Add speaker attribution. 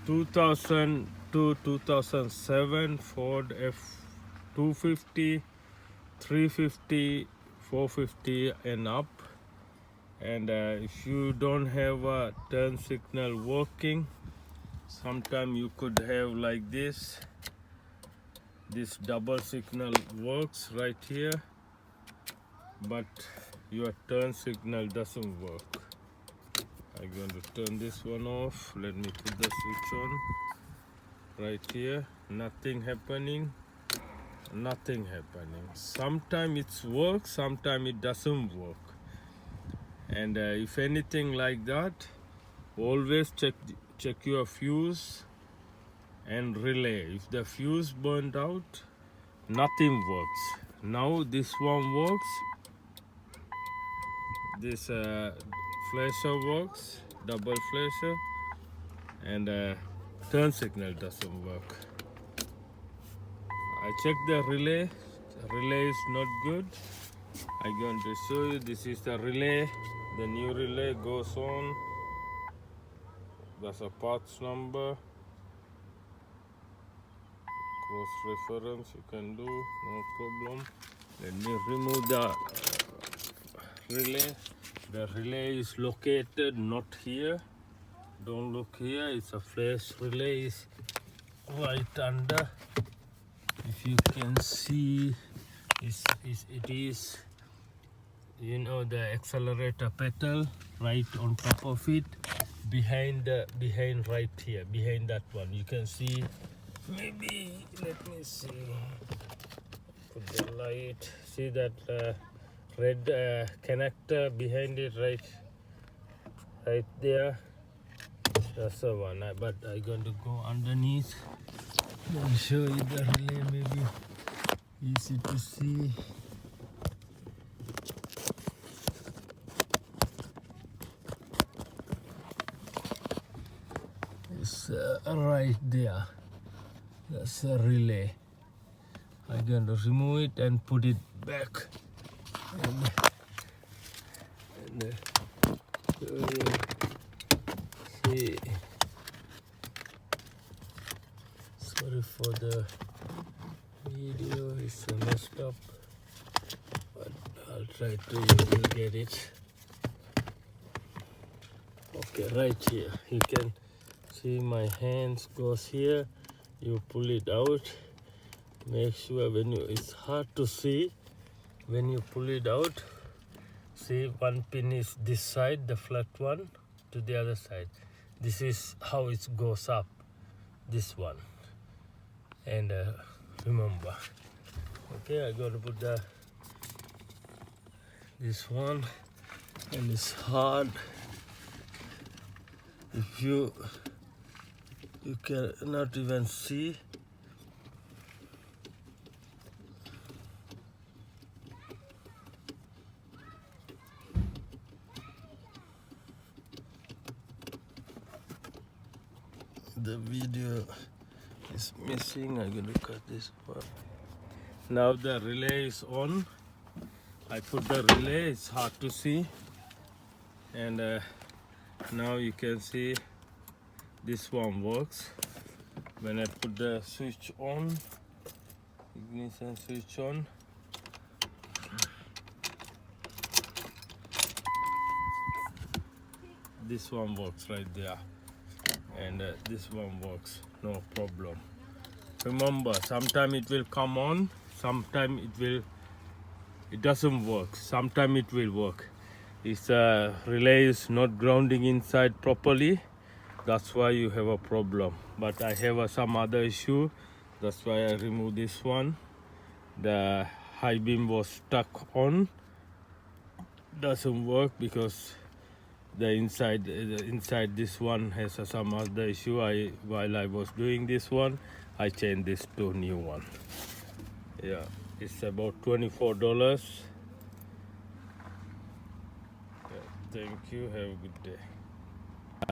Speaker 1: 2000 to 2007 Ford F250, 350, 450 and up. And if you don't have a turn signal working, sometimes you could have like this double signal works right here, but your turn signal doesn't work. I'm going to turn this one off. Let me put the switch on right here. Nothing happening. Sometimes it works, sometimes it doesn't work. And if anything like that, always check your fuse and relay. If the fuse burned out, nothing works. Now this one works. This flasher works, double flasher, and turn signal doesn't work. I checked the relay. The relay is not good. I'm going to show you. This is the relay. The new relay goes on. That's a parts number. Cross reference you can do, no problem. Let me remove the relay. The relay is located not here. Don't look here. It's a flash relay. Is right under. If you can see, it is, you know, the accelerator pedal right on top of it, behind right here, behind that one. You can see, maybe, let me see, put the light, see that red connector behind it, right there. That's the one. But I'm going to go underneath and show you the relay, maybe easy to see. It's right there. That's a relay. I'm going to remove it and put it back. And see. Sorry for the video, it's messed up, but I'll try to get it. Okay, right here, you can see my hands goes here. You pull it out. Make sure it's hard to see when you pull it out. See, one pin is this side, the flat one, to the other side. This is how it goes up, this one. And remember, okay, I got to put this one, and it's hard. If you cannot even see. The video is missing. I'm going to cut this part. Now the relay is on. I put the relay, it's hard to see. And now you can see this one works. When I put the switch on, ignition switch on, this one works right there. And this one works, no problem. Remember, sometimes it will come on, sometimes it doesn't work, sometimes it will work. This relay is not grounding inside properly, that's why you have a problem. But I have some other issue, that's why I removed this one. The high beam was stuck on, doesn't work because the inside this one has some other issue. While I was doing this one, I changed this to new one. Yeah, it's about $24. Yeah, thank you, have a good day.